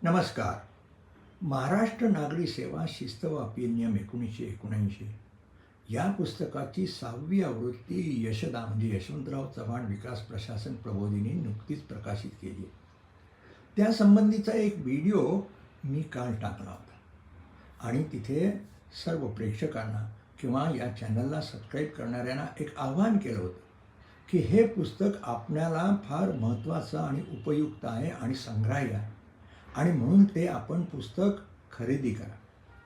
नमस्कार. महाराष्ट्र नागरी सेवा शिस्त व अपील नियम 1979 या पुस्तकाची 6वी आवृत्ती यशदा म्हणजे यशवंतराव चव्हाण विकास प्रशासन प्रबोधिनी नुकतीच प्रकाशित केली आहे. त्यासंबंधीचा एक व्हिडिओ मी काल टाकला होता आणि तिथे सर्व प्रेक्षकांना किंवा या चॅनलला सबस्क्राईब करणाऱ्यांना एक आव्हान केलं होतं की हे पुस्तक आपल्याला फार महत्त्वाचं आणि उपयुक्त आहे आणि संग्राह्य आहे आणि म्हणून ते आपण पुस्तक खरेदी करा.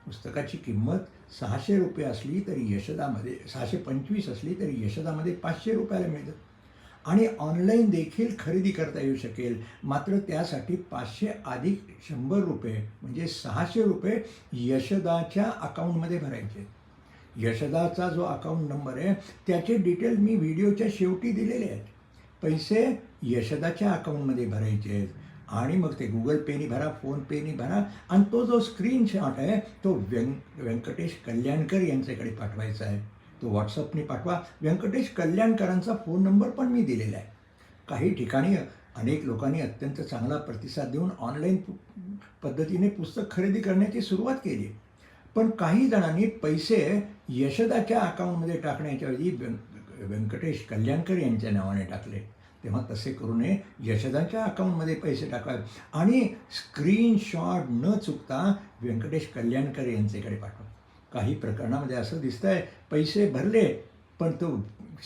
पुस्तकाची किंमत ₹600 असली तरी यशदामध्ये 625 असली तरी यशदामध्ये ₹500 मिळतं आणि ऑनलाईन देखील खरेदी करता येऊ शकेल. मात्र त्यासाठी 500 अधिक ₹100 म्हणजे ₹600 यशदाच्या अकाउंटमध्ये भरायचे. यशदाचा जो अकाउंट नंबर आहे त्याचे डिटेल मी व्हिडिओच्या शेवटी दिलेले आहेत. पैसे यशदाच्या अकाउंटमध्ये भरायचे आहेत आणि मग ते गुगल पेनी भरा, फोनपेनी भरा आणि तो जो स्क्रीनशॉट आहे तो व्यंकटेश कल्याणकर यांच्याकडे पाठवायचा आहे. तो व्हॉट्सअपने पाठवा. व्यंकटेश कल्याणकरांचा फोन नंबर पण मी दिलेला आहे. काही ठिकाणी अनेक लोकांनी अत्यंत चांगला प्रतिसाद देऊन ऑनलाईन पद्धतीने पुस्तक खरेदी करण्याची सुरुवात केली. पण काही जणांनी पैसे यशदाच्या अकाउंटमध्ये टाकण्याच्या ऐवजी व्यंकटेश कल्याणकर यांच्या नावाने टाकले. तेव्हा तसे करू नये. यशदाच्या अकाउंटमध्ये पैसे टाकावे आणि स्क्रीनशॉट न चुकता व्यंकटेश कल्याणकर यांच्याकडे पाठवा. काही प्रकरणामध्ये असं दिसतं आहे पैसे भरले पण तो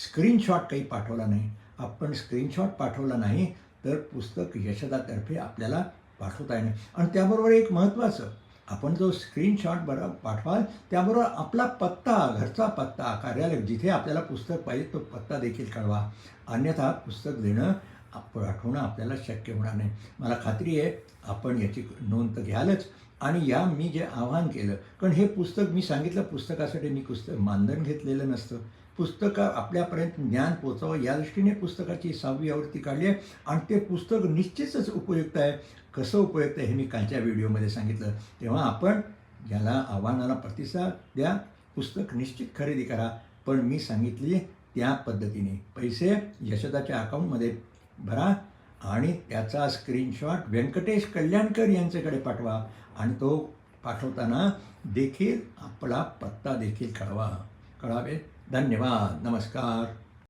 स्क्रीनशॉट काही पाठवला नाही. आपण स्क्रीनशॉट पाठवला नाही तर पुस्तक यशदातर्फे आपल्याला पाठवता येणार. आणि त्याबरोबर एक महत्त्वाचं, आपण जो स्क्रीनशॉट पाठवाल त्याबरोबर आपला पत्ता, घरचा पत्ता, कार्यालय जिथे आपल्याला पुस्तक पाहिजे तो पत्ता देखील कळवा. अन्यथा पुस्तक देणं पाठवणं आपल्याला शक्य होणार नाही. मला खात्री आहे आपण याची नोंद तर घ्यालच. आणि मी जे आवाहन केलं, कारण हे पुस्तक मी सांगितलं पुस्तकासाठी मी पुस्तक मानधन घेतलेलं नसतं. पुस्तकं आपल्यापर्यंत ज्ञान पोचावं या दृष्टीने पुस्तकाची 6वी आवृत्ती काढली आहे आणि ते पुस्तक निश्चितच उपयुक्त आहे. कसं उपयुक्त आहे हे मी कालच्या व्हिडिओमध्ये सांगितलं. तेव्हा आपण ज्याला आव्हानाला प्रतिसाद द्या, पुस्तक निश्चित खरेदी करा. पण मी सांगितली त्या पद्धतीने पैसे यशदाच्या अकाउंटमध्ये भरा आणि त्याचा स्क्रीनशॉट व्यंकटेश कल्याणकर यांच्याकडे पाठवा आणि तो पाठवताना देखील आपला पत्ता देखील कळवावे. धन्यवाद. नमस्कार.